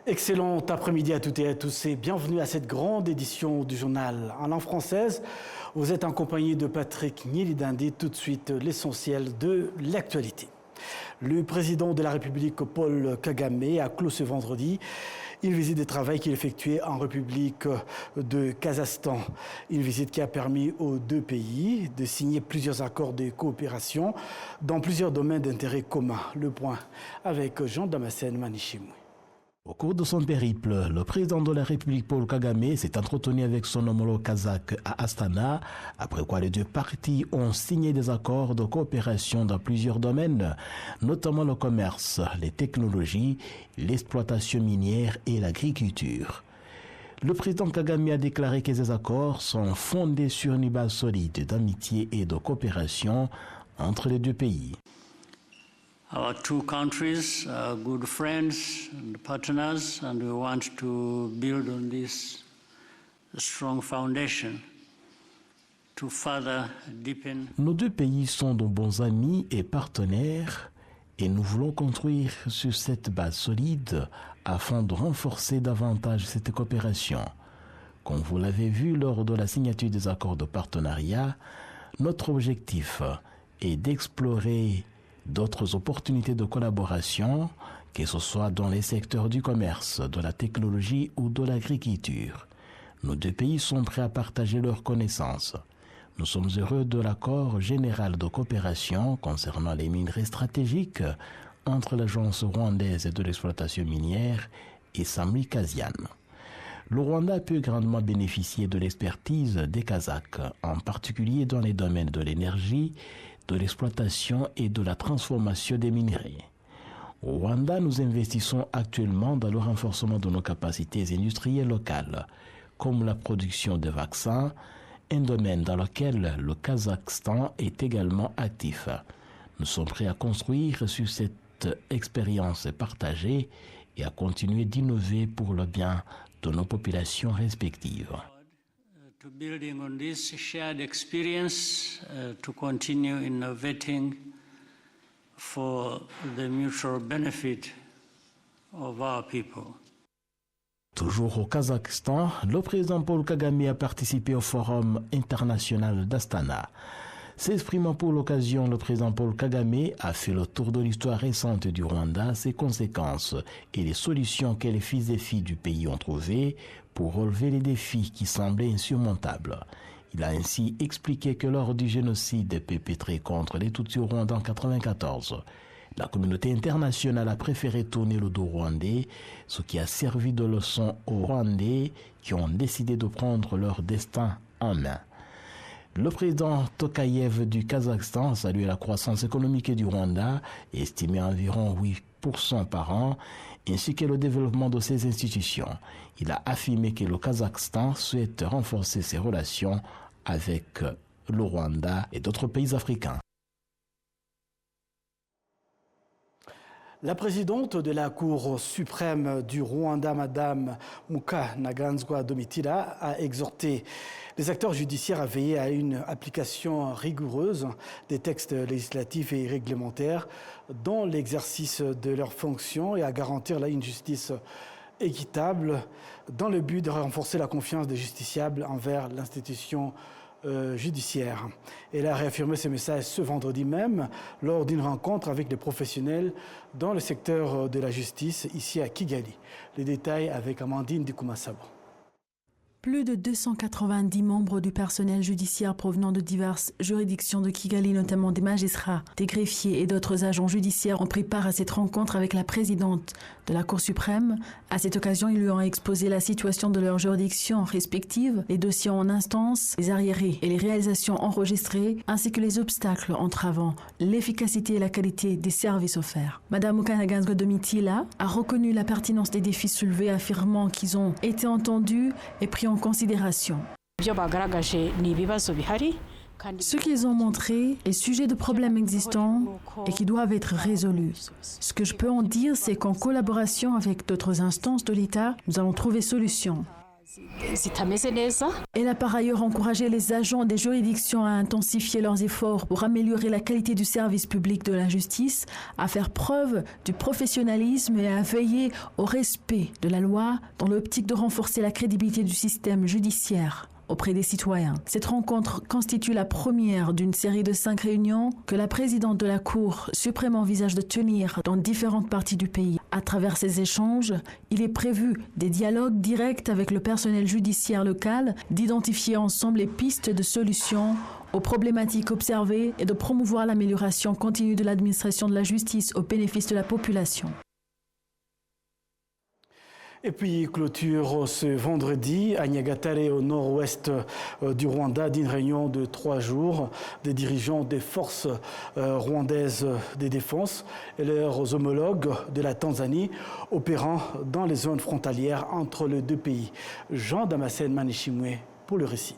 Excellent après-midi à toutes et à tous et bienvenue à cette grande édition du journal en langue française. Vous êtes en compagnie de Patrick Nyelidandi. Tout de suite, l'essentiel de l'actualité. Le président de la République, Paul Kagame, a clos ce vendredi une visite de travail qu'il effectuait en République de Kazakhstan. Une visite qui a permis aux deux pays de signer plusieurs accords de coopération dans plusieurs domaines d'intérêt commun. Le point avec Jean-Damascène Manichimou. Au cours de son périple, le président de la République Paul Kagame s'est entretenu avec son homologue kazakh à Astana, après quoi les deux parties ont signé des accords de coopération dans plusieurs domaines, notamment le commerce, les technologies, l'exploitation minière et l'agriculture. Le président Kagame a déclaré que ces accords sont fondés sur une base solide d'amitié et de coopération entre les deux pays. Our two countries are good friends and partners, and we want to build on this strong foundation to further deepen. Nos deux pays sont de bons amis et partenaires, et nous voulons construire sur cette base solide afin de renforcer davantage cette coopération. Comme vous l'avez vu lors de la signature des accords de partenariat, notre objectif est d'explorer d'autres opportunités de collaboration, que ce soit dans les secteurs du commerce, de la technologie ou de l'agriculture. Nos deux pays sont prêts à partager leurs connaissances. Nous sommes heureux de l'accord général de coopération concernant les minerais stratégiques entre l'Agence rwandaise de l'exploitation minière et Samri Kazian. Le Rwanda peut grandement bénéficier de l'expertise des Kazakhs, en particulier dans les domaines de l'énergie, de l'exploitation et de la transformation des minerais. Au Rwanda, nous investissons actuellement dans le renforcement de nos capacités industrielles locales, comme la production de vaccins, un domaine dans lequel le Kazakhstan est également actif. Nous sommes prêts à construire sur cette expérience partagée et à continuer d'innover pour le bien de nos populations respectives. To building on this shared experience, to continue innovating for the mutual benefit of our people. Toujours au Kazakhstan, le président Paul Kagame a participé au Forum international d'Astana. S'exprimant pour l'occasion, le président Paul Kagame a fait le tour de l'histoire récente du Rwanda, ses conséquences et les solutions que les fils et filles du pays ont trouvées pour relever les défis qui semblaient insurmontables. Il a ainsi expliqué que lors du génocide perpétré contre les Tutsis au Rwanda en 1994, la communauté internationale a préféré tourner le dos rwandais, ce qui a servi de leçon aux Rwandais qui ont décidé de prendre leur destin en main. Le président Tokayev du Kazakhstan a salué la croissance économique du Rwanda, estimée à environ 8% par an, ainsi que le développement de ses institutions. Il a affirmé que le Kazakhstan souhaite renforcer ses relations avec le Rwanda et d'autres pays africains. La présidente de la Cour suprême du Rwanda, Madame Mukantaganzwa Domitila, a exhorté les acteurs judiciaires à veiller à une application rigoureuse des textes législatifs et réglementaires dans l'exercice de leurs fonctions et à garantir là une justice équitable dans le but de renforcer la confiance des justiciables envers l'institution judiciaire. Elle a réaffirmé ce message ce vendredi même lors d'une rencontre avec les professionnels dans le secteur de la justice ici à Kigali. Les détails avec Amandine Dikoumassabo. Plus de 290 membres du personnel judiciaire provenant de diverses juridictions de Kigali, notamment des magistrats, des greffiers et d'autres agents judiciaires, ont pris part à cette rencontre avec la présidente de la Cour suprême. À cette occasion, ils lui ont exposé la situation de leurs juridictions respectives, les dossiers en instance, les arriérés et les réalisations enregistrées, ainsi que les obstacles entravant l'efficacité et la qualité des services offerts. Madame Mukantaganzwa Domitila a reconnu la pertinence des défis soulevés, affirmant qu'ils ont été entendus et pris en considération. Ce qu'ils ont montré est sujet de problèmes existants et qui doivent être résolus. Ce que je peux en dire, c'est qu'en collaboration avec d'autres instances de l'État, nous allons trouver solution. Elle a par ailleurs encouragé les agents des juridictions à intensifier leurs efforts pour améliorer la qualité du service public de la justice, à faire preuve du professionnalisme et à veiller au respect de la loi dans l'optique de renforcer la crédibilité du système judiciaire auprès des citoyens. Cette rencontre constitue la première d'une série de 5 réunions que la présidente de la Cour suprême envisage de tenir dans différentes parties du pays. À travers ces échanges, il est prévu des dialogues directs avec le personnel judiciaire local, d'identifier ensemble les pistes de solutions aux problématiques observées et de promouvoir l'amélioration continue de l'administration de la justice au bénéfice de la population. Et puis clôture ce vendredi à Nyagatare au nord-ouest du Rwanda d'une réunion de 3 jours des dirigeants des forces rwandaises de défense et leurs homologues de la Tanzanie opérant dans les zones frontalières entre les deux pays. Jean Damascène Manishimwe pour le récit.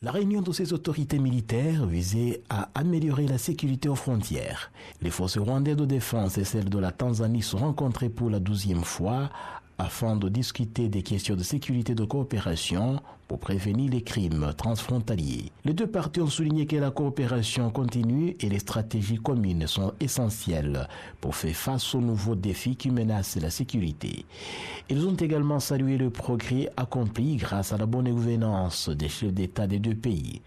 La réunion de ces autorités militaires visait à améliorer la sécurité aux frontières. Les forces rwandaises de défense et celles de la Tanzanie sont rencontrées pour la 12e fois afin de discuter des questions de sécurité et de coopération pour prévenir les crimes transfrontaliers. Les deux parties ont souligné que la coopération continue et les stratégies communes sont essentielles pour faire face aux nouveaux défis qui menacent la sécurité. Ils ont également salué le progrès accompli grâce à la bonne gouvernance des chefs d'État des deux pays.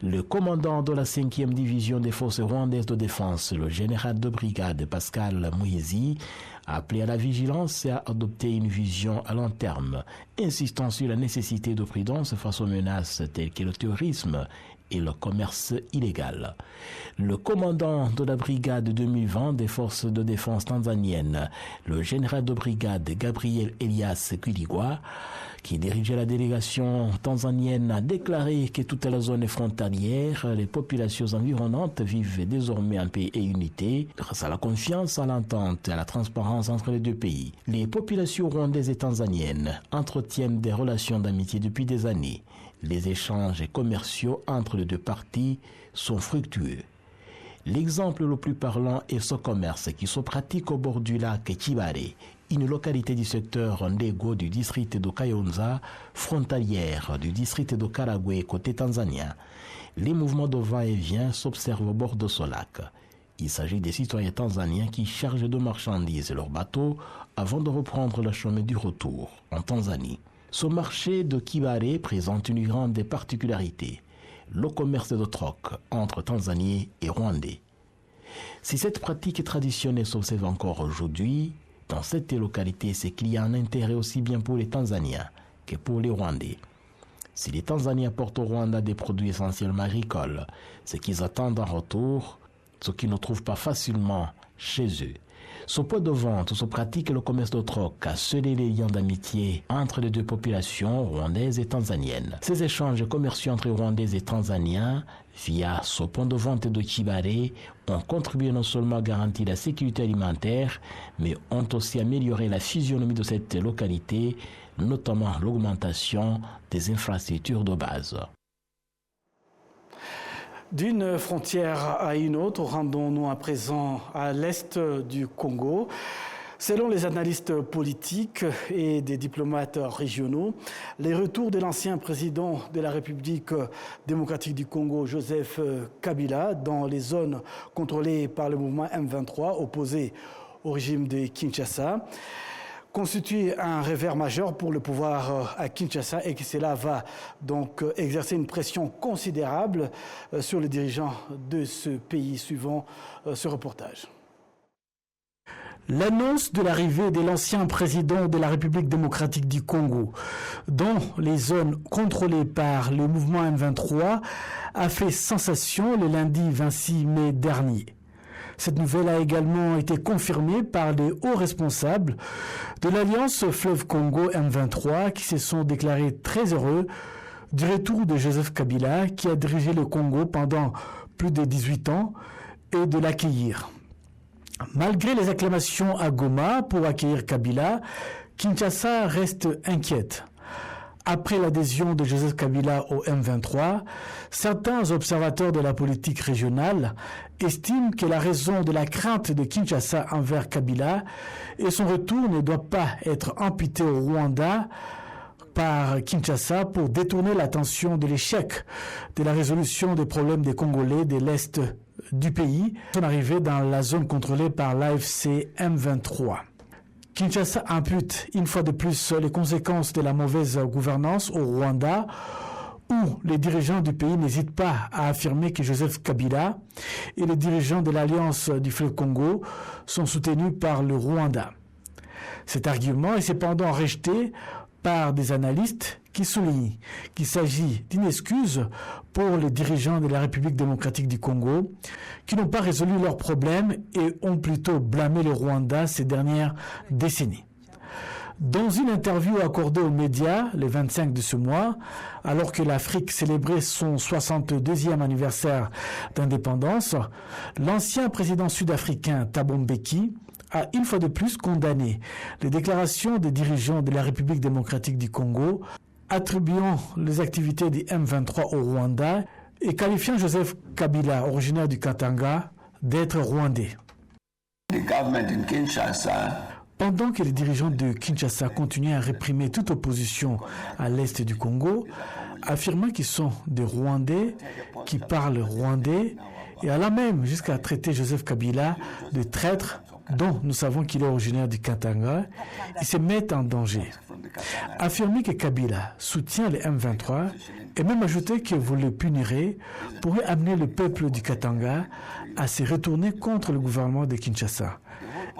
Le commandant de la 5e division des forces rwandaises de défense, le général de brigade Pascal Muhizi, a appelé à la vigilance et à adopter une vision à long terme, insistant sur la nécessité de prudence face aux menaces telles que le terrorisme et le commerce illégal. Le commandant de la brigade 2020 des forces de défense tanzaniennes, le général de brigade Gabriel Elias Kuligwa, qui dirigeait la délégation tanzanienne, a déclaré que toute la zone frontalière, les populations environnantes vivent désormais en paix et unité grâce à la confiance, à l'entente et à la transparence entre les deux pays. Les populations rwandaises et tanzaniennes entretiennent des relations d'amitié depuis des années. Les échanges commerciaux entre les deux parties sont fructueux. L'exemple le plus parlant est ce commerce qui se pratique au bord du lac Kibale, une localité du secteur Ndego du district de Kayonza, frontalière du district de Karagwe côté tanzanien. Les mouvements de va-et-vient s'observent au bord de ce lac. Il s'agit des citoyens tanzaniens qui chargent de marchandises leurs bateaux avant de reprendre le chemin du retour en Tanzanie. Ce marché de Kibale présente une grande particularité, le commerce de troc entre Tanzaniens et Rwandais. Si cette pratique traditionnelle s'observe encore aujourd'hui, dans cette localité, c'est qu'il y a un intérêt aussi bien pour les Tanzaniens que pour les Rwandais. Si les Tanzaniens apportent au Rwanda des produits essentiellement agricoles, c'est qu'ils attendent en retour ce qu'ils ne trouvent pas facilement chez eux. Ce point de vente où se pratique le commerce de troc a scellé les liens d'amitié entre les deux populations rwandaises et tanzaniennes. Ces échanges commerciaux entre Rwandais et Tanzaniens via ce point de vente de Kibale ont contribué non seulement à garantir la sécurité alimentaire, mais ont aussi amélioré la physionomie de cette localité, notamment l'augmentation des infrastructures de base. D'une frontière à une autre, rendons-nous à présent à l'est du Congo. Selon les analystes politiques et des diplomates régionaux, les retours de l'ancien président de la République démocratique du Congo, Joseph Kabila, dans les zones contrôlées par le mouvement M23 opposé au régime de Kinshasa, constitue un revers majeur pour le pouvoir à Kinshasa et que cela va donc exercer une pression considérable sur les dirigeants de ce pays, suivant ce reportage. L'annonce de l'arrivée de l'ancien président de la République démocratique du Congo dans les zones contrôlées par le mouvement M23 a fait sensation le lundi 26 mai dernier. Cette nouvelle a également été confirmée par les hauts responsables de l'Alliance Fleuve Congo M23 qui se sont déclarés très heureux du retour de Joseph Kabila qui a dirigé le Congo pendant plus de 18 ans et de l'accueillir. Malgré les acclamations à Goma pour accueillir Kabila, Kinshasa reste inquiète. Après l'adhésion de Joseph Kabila au M23, certains observateurs de la politique régionale estiment que la raison de la crainte de Kinshasa envers Kabila et son retour ne doit pas être imputée au Rwanda, par Kinshasa pour détourner l'attention de l'échec de la résolution des problèmes des Congolais de l'Est du pays, son arrivée dans la zone contrôlée par l'AFC M23. Kinshasa impute une fois de plus les conséquences de la mauvaise gouvernance au Rwanda, où les dirigeants du pays n'hésitent pas à affirmer que Joseph Kabila et les dirigeants de l'Alliance du fleuve Congo sont soutenus par le Rwanda. Cet argument est cependant rejeté par des analystes qui soulignent qu'il s'agit d'une excuse pour les dirigeants de la République démocratique du Congo qui n'ont pas résolu leurs problèmes et ont plutôt blâmé le Rwanda ces dernières décennies. Dans une interview accordée aux médias le 25 de ce mois, alors que l'Afrique célébrait son 62e anniversaire d'indépendance, l'ancien président sud-africain Thabo Mbeki a une fois de plus condamné les déclarations des dirigeants de la République démocratique du Congo, attribuant les activités du M23 au Rwanda et qualifiant Joseph Kabila, originaire du Katanga, d'être rwandais. Pendant que les dirigeants de Kinshasa continuaient à réprimer toute opposition à l'est du Congo, affirmant qu'ils sont des Rwandais, qui parlent rwandais, et allant même jusqu'à traiter Joseph Kabila de traître, dont nous savons qu'il est originaire du Katanga, ils se mettent en danger. Affirmer que Kabila soutient les M23 et même ajouter que vous le punirez pourrait amener le peuple du Katanga à se retourner contre le gouvernement de Kinshasa.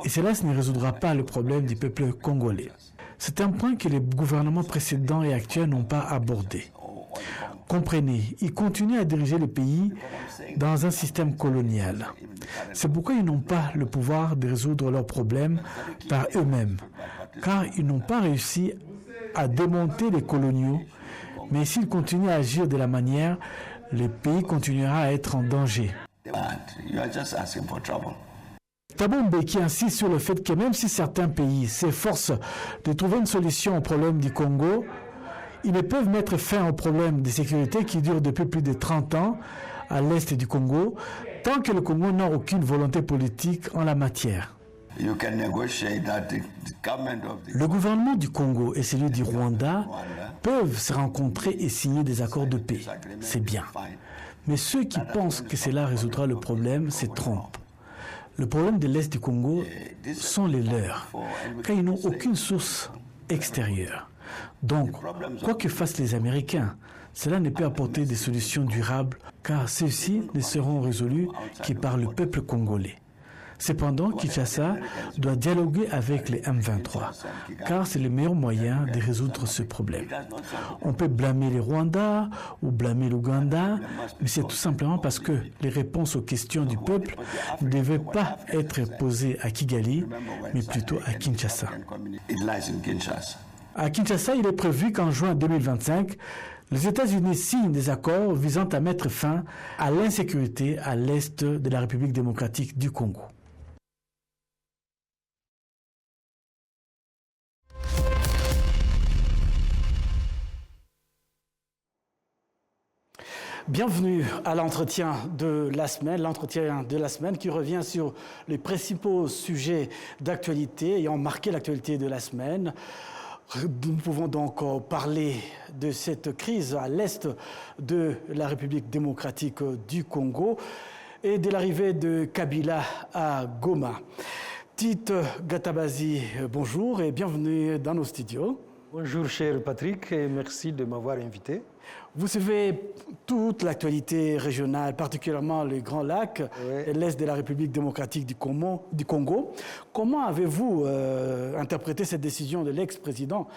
Et cela ne résoudra pas le problème du peuple congolais. C'est un point que les gouvernements précédents et actuels n'ont pas abordé. Comprenez, ils continuent à diriger le pays dans un système colonial. C'est pourquoi ils n'ont pas le pouvoir de résoudre leurs problèmes par eux-mêmes, car ils n'ont pas réussi à démonter les coloniaux, mais s'ils continuent à agir de la manière, le pays continuera à être en danger. Thabo Mbeki insiste sur le fait que même si certains pays s'efforcent de trouver une solution au problème du Congo, ils ne peuvent mettre fin au problème de sécurité qui dure depuis plus de 30 ans à l'est du Congo, tant que le Congo n'a aucune volonté politique en la matière. Le gouvernement du Congo et celui du Rwanda peuvent se rencontrer et signer des accords de paix. C'est bien. Mais ceux qui pensent que cela résoudra le problème se trompent. Le problème de l'Est du Congo sont les leurs, car ils n'ont aucune source extérieure. Donc, quoi que fassent les Américains, cela ne peut apporter des solutions durables, car ceux-ci ne seront résolus que par le peuple congolais. Cependant, Kinshasa doit dialoguer avec les M23, car c'est le meilleur moyen de résoudre ce problème. On peut blâmer les Rwandais ou blâmer l'Ouganda, mais c'est tout simplement parce que les réponses aux questions du peuple ne devaient pas être posées à Kigali, mais plutôt à Kinshasa. À Kinshasa, il est prévu qu'en juin 2025, les États-Unis signent des accords visant à mettre fin à l'insécurité à l'est de la République démocratique du Congo. Bienvenue à l'entretien de la semaine qui revient sur les principaux sujets d'actualité ayant marqué l'actualité de la semaine. Nous pouvons donc parler de cette crise à l'est de la République démocratique du Congo et de l'arrivée de Kabila à Goma. Tite Gatabazi, bonjour et bienvenue dans nos studios. Bonjour cher Patrick et merci de m'avoir invité. Vous suivez toute l'actualité régionale, particulièrement les Grands Lacs et l'Est de la République démocratique du Congo. Comment avez-vous interprété cette décision de l'ex-président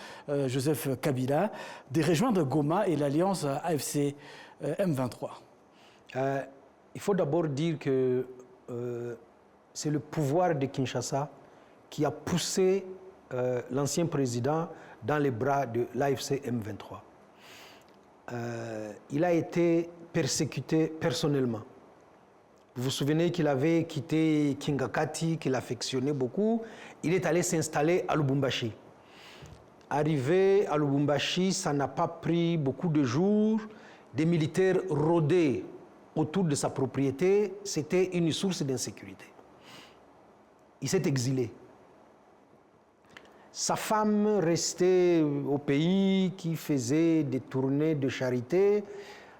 Joseph Kabila de rejoindre Goma et l'alliance AFC M23 ? Il faut d'abord dire que c'est le pouvoir de Kinshasa qui a poussé l'ancien président dans les bras de l'AFC M23. Il a été persécuté personnellement. Vous vous souvenez qu'il avait quitté Kingakati, qu'il affectionnait beaucoup. Il est allé s'installer à Lubumbashi. Arrivé à Lubumbashi, ça n'a pas pris beaucoup de jours. Des militaires rôdaient autour de sa propriété. C'était une source d'insécurité. Il s'est exilé. Sa femme restait au pays, qui faisait des tournées de charité,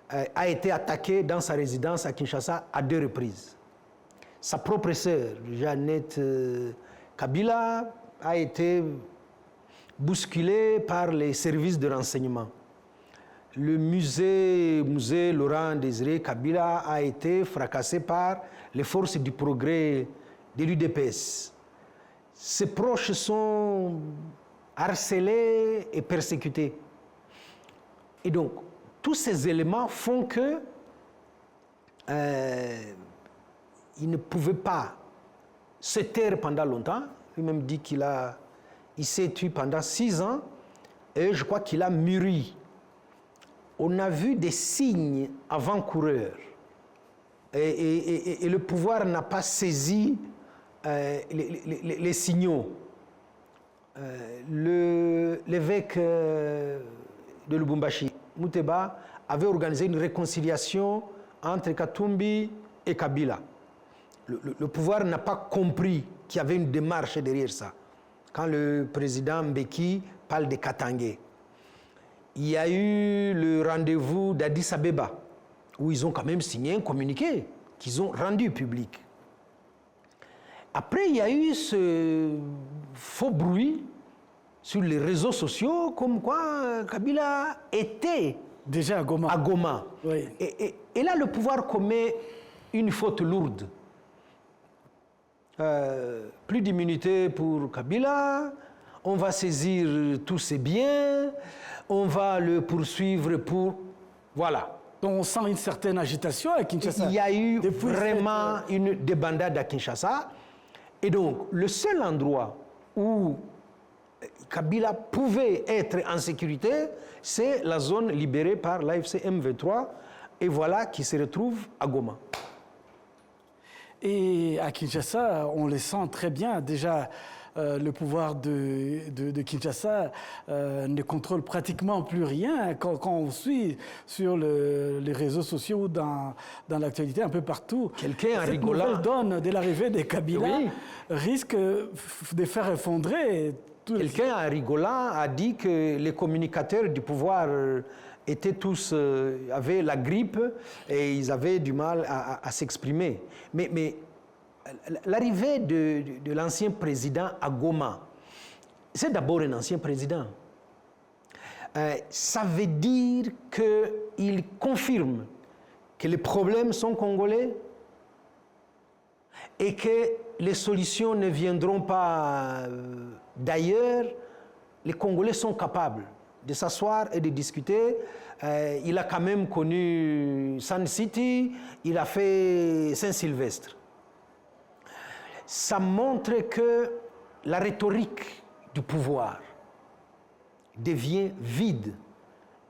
a été attaquée dans sa résidence à Kinshasa à 2 reprises. Sa propre sœur, Jeannette Kabila, a été bousculée par les services de renseignement. Le musée Laurent Désiré Kabila a été fracassé par les forces du progrès de l'UDPS. Ses proches sont harcelés et persécutés. Et donc, tous ces éléments font que il ne pouvait pas se taire pendant longtemps. Lui-même dit qu'il s'est tué pendant 6 ans et je crois qu'il a mûri. On a vu des signes avant-coureurs et le pouvoir n'a pas saisi les signaux. L'évêque de Lubumbashi, Muteba, avait organisé une réconciliation entre Katumbi et Kabila. Le pouvoir n'a pas compris qu'il y avait une démarche derrière ça. Quand le président Mbeki parle de Katangé, il y a eu le rendez-vous d'Addis Abeba, où ils ont quand même signé un communiqué qu'ils ont rendu public. Après, il y a eu ce faux bruit sur les réseaux sociaux, comme quoi Kabila était déjà à Goma. Oui. Et là, le pouvoir commet une faute lourde. Plus d'immunité pour Kabila, on va saisir tous ses biens, on va le poursuivre pour... Voilà. Donc on sent une certaine agitation à Kinshasa. Il y a eu vraiment une débandade à Kinshasa. Et donc, le seul endroit où Kabila pouvait être en sécurité, c'est la zone libérée par l'AFC M23. Et voilà qui se retrouve à Goma. Et à Kinshasa, on le sent très bien. Déjà, le pouvoir de Kinshasa ne contrôle pratiquement plus rien. Quand on suit sur les réseaux sociaux ou dans l'actualité un peu partout, quelqu'un en cette rigolant nouvelle donne de l'arrivée des Kabila risque de faire effondrer. Quelqu'un en rigolant a dit que les communicateurs du pouvoir étaient tous, avaient la grippe et ils avaient du mal à s'exprimer. Mais l'arrivée de l'ancien président à Goma, c'est d'abord un ancien président. Ça veut dire qu'il confirme que les problèmes sont congolais et que les solutions ne viendront pas d'ailleurs. Les Congolais sont capables de s'asseoir et de discuter. Il a quand même connu Sun City, il a fait Saint-Sylvestre. Ça montre que la rhétorique du pouvoir devient vide.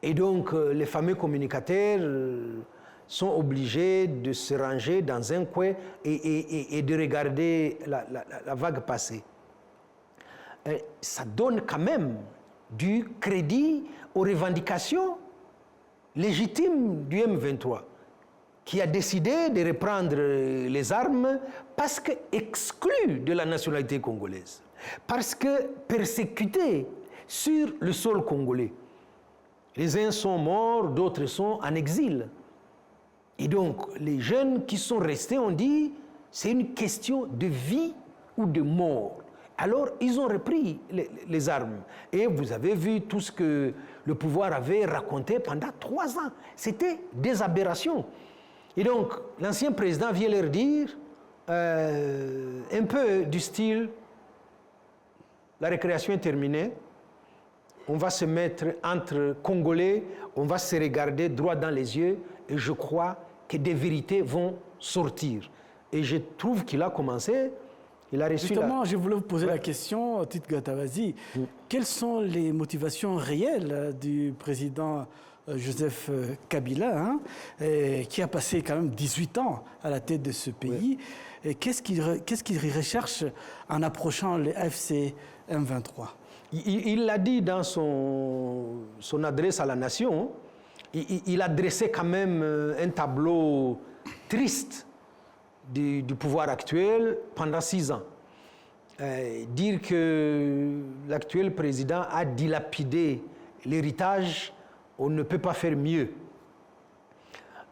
Et donc, les fameux communicateurs sont obligés de se ranger dans un coin et de regarder la vague passer. Ça donne quand même du crédit aux revendications légitimes du M23, qui a décidé de reprendre les armes parce qu'exclu de la nationalité congolaise, parce que persécuté sur le sol congolais. Les uns sont morts, d'autres sont en exil. Et donc, les jeunes qui sont restés ont dit, c'est une question de vie ou de mort. Alors, ils ont repris les armes. Et vous avez vu tout ce que le pouvoir avait raconté pendant 3 ans. C'était des aberrations. Et donc, l'ancien président vient leur dire, un peu du style, la récréation est terminée, on va se mettre entre Congolais, on va se regarder droit dans les yeux, et je crois que des vérités vont sortir. Et je trouve qu'il a commencé, il a reçu Justement, je voulais vous poser la question, Tite Gatabazi. Quelles sont les motivations réelles du président Joseph Kabila, qui a passé quand même 18 ans à la tête de ce pays? Et qu'est-ce qu'il recherche en approchant les AFC M23? Il l'a dit dans son adresse à la nation. Il a dressé quand même un tableau triste du pouvoir actuel pendant 6 ans. dire que l'actuel président a dilapidé l'héritage, on ne peut pas faire mieux.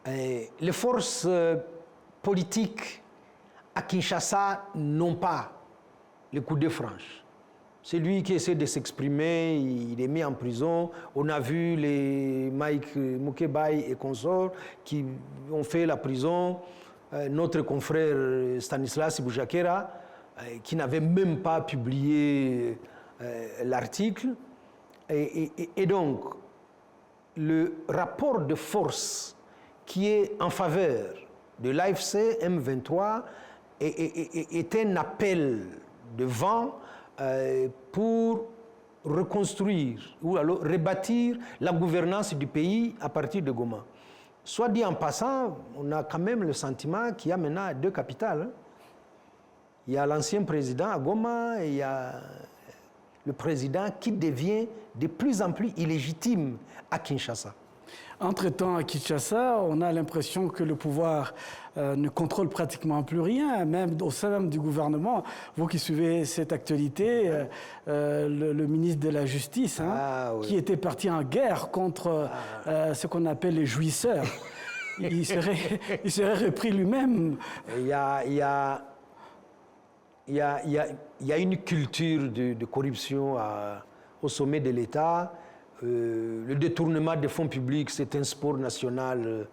Les forces politiques à Kinshasa n'ont pas le coup de franche. C'est lui qui essaie de s'exprimer, il est mis en prison. On a vu les Mike Mukebai et consorts qui ont fait la prison. Notre confrère Stanislas Boujakera, qui n'avait même pas publié l'article. Et donc, le rapport de force qui est en faveur de l'AFC M23 est un appel de vent pour reconstruire ou alors rebâtir la gouvernance du pays à partir de Goma. Soit dit en passant, on a quand même le sentiment qu'il y a maintenant deux capitales. Il y a l'ancien président à Goma et il y a le président qui devient de plus en plus illégitime à Kinshasa. Entre-temps, à Kinshasa, on a l'impression que le pouvoir ne contrôle pratiquement plus rien, même au sein du gouvernement. Vous qui suivez cette actualité, le ministre de la Justice, oui, qui était parti en guerre contre ce qu'on appelle les jouisseurs, il serait repris lui-même. Il y a une culture de corruption au sommet de l'État. Le détournement des fonds publics, c'est un sport national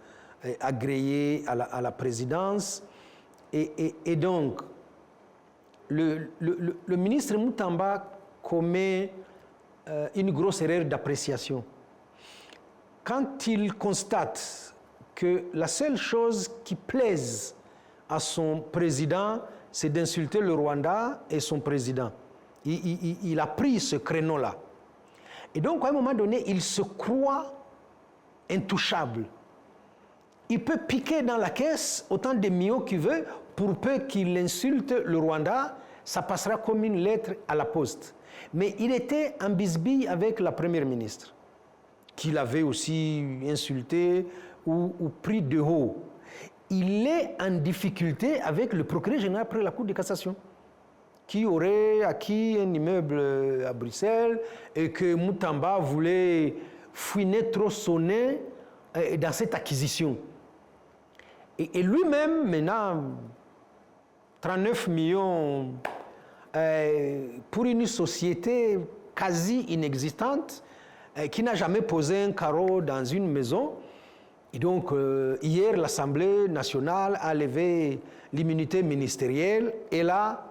agréé à la présidence. Et donc, le ministre Moutamba commet une grosse erreur d'appréciation. Quand il constate que la seule chose qui plaise à son président, c'est d'insulter le Rwanda et son président. Il a pris ce créneau-là. Et donc, à un moment donné, il se croit intouchable. Il peut piquer dans la caisse autant de millions qu'il veut, pour peu qu'il insulte le Rwanda, ça passera comme une lettre à la poste. Mais il était en bisbille avec la première ministre, qu'il avait aussi insulté ou pris de haut. Il est en difficulté avec le procureur général près la Cour de cassation, qui aurait acquis un immeuble à Bruxelles et que Moutamba voulait fouiner, tronçonner dans cette acquisition. Et lui-même, maintenant, 39 millions pour une société quasi inexistante qui n'a jamais posé un carreau dans une maison. Et donc, hier, l'Assemblée nationale a levé l'immunité ministérielle et là,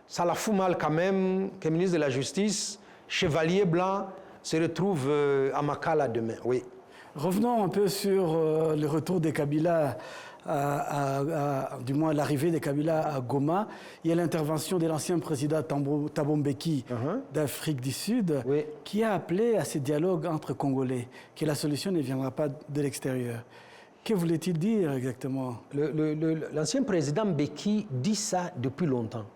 ça la fout mal quand même que le ministre de la Justice, chevalier blanc, se retrouve à Makala demain. Oui. Revenons un peu sur le retour des Kabila, du moins l'arrivée des Kabila à Goma. Il y a l'intervention de l'ancien président Thabo Mbeki d'Afrique du Sud, oui, qui a appelé à ce dialogue entre Congolais, que la solution ne viendra pas de l'extérieur. Que voulait-il dire exactement? L'ancien président Mbeki dit ça depuis longtemps.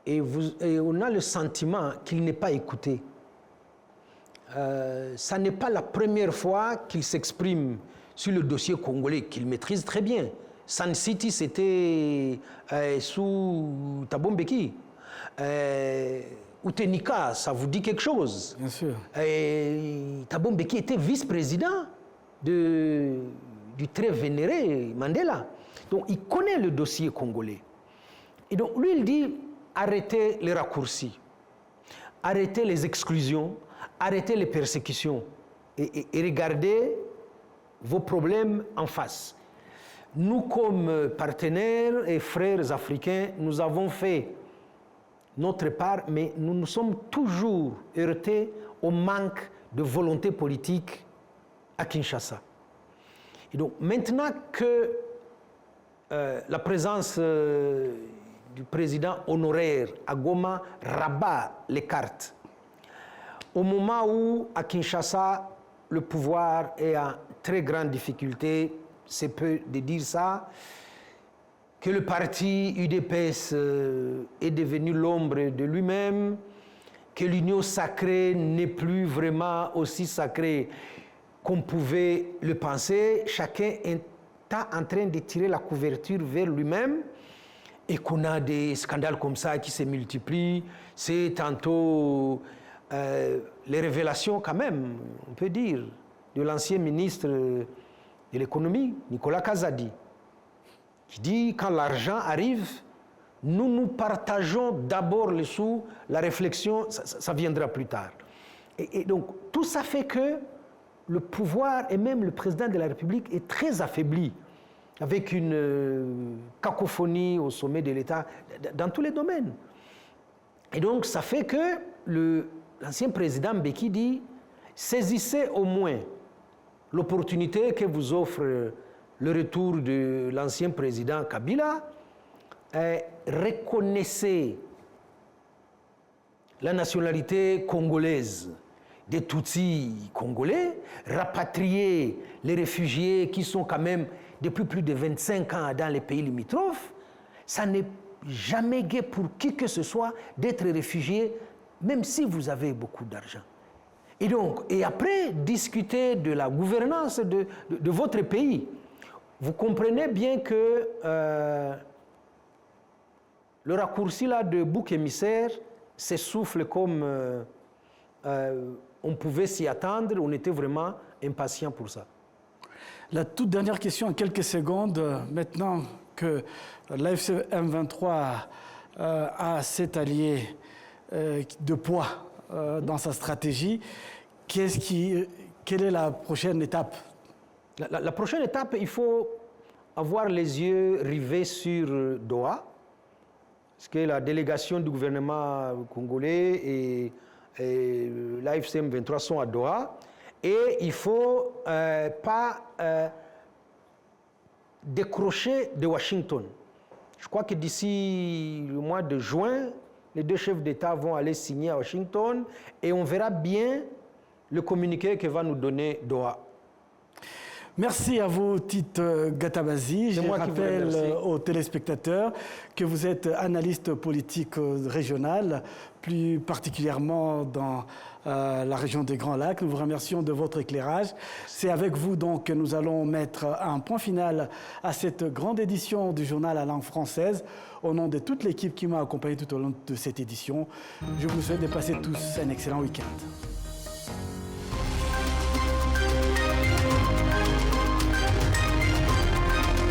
Et on a le sentiment qu'il n'est pas écouté. Ça n'est pas la première fois qu'il s'exprime sur le dossier congolais, qu'il maîtrise très bien. Sun City, c'était sous Thabo Mbeki. Utenika, ça vous dit quelque chose? Bien sûr. Thabo Mbeki était vice-président du très vénéré Mandela. Donc, il connaît le dossier congolais. Et donc, lui, il dit, arrêtez les raccourcis, arrêtez les exclusions, arrêtez les persécutions et regardez vos problèmes en face. Nous, comme partenaires et frères africains, nous avons fait notre part, mais nous nous sommes toujours heurtés au manque de volonté politique à Kinshasa. Et donc, maintenant que la présence du président honoraire à Goma rabat les cartes, au moment où, à Kinshasa, le pouvoir est en très grande difficulté, c'est peu de dire ça, que le parti UDPS est devenu l'ombre de lui-même, que l'union sacrée n'est plus vraiment aussi sacrée qu'on pouvait le penser, chacun est en train de tirer la couverture vers lui-même, et qu'on a des scandales comme ça qui se multiplient. C'est tantôt les révélations quand même, on peut dire, de l'ancien ministre de l'économie, Nicolas Kazadi, qui dit quand l'argent arrive, nous partageons d'abord les sous, la réflexion, ça viendra plus tard. Et donc, tout ça fait que le pouvoir et même le président de la République est très affaibli, avec une cacophonie au sommet de l'État, dans tous les domaines. Et donc, ça fait que l'ancien président Mbeki dit, saisissez au moins l'opportunité que vous offre le retour de l'ancien président Kabila, reconnaissez la nationalité congolaise des Tutsis congolais, rapatriez les réfugiés qui sont quand même depuis plus de 25 ans dans les pays limitrophes. Ça n'est jamais gai pour qui que ce soit d'être réfugié, même si vous avez beaucoup d'argent. Et après, discuter de la gouvernance de votre pays. Vous comprenez bien que le raccourci là de bouc émissaire s'essouffle comme on pouvait s'y attendre. On était vraiment impatient pour ça. La toute dernière question en quelques secondes. Maintenant que l'AFC M23 a cet allié de poids dans sa stratégie, quelle est la prochaine étape? La prochaine étape, il faut avoir les yeux rivés sur Doha, parce que la délégation du gouvernement congolais et l'AFC M23 sont à Doha, et il ne faut pas décrocher de Washington. Je crois que d'ici le mois de juin, les deux chefs d'État vont aller signer à Washington et on verra bien le communiqué que va nous donner Doha. Merci à vous, Tite Gatabazi. Je rappelle aux téléspectateurs que vous êtes analyste politique régional, plus particulièrement dans la région des Grands Lacs. Nous vous remercions de votre éclairage. C'est avec vous donc que nous allons mettre un point final à cette grande édition du journal à langue française. Au nom de toute l'équipe qui m'a accompagné tout au long de cette édition, je vous souhaite de passer tous un excellent week-end.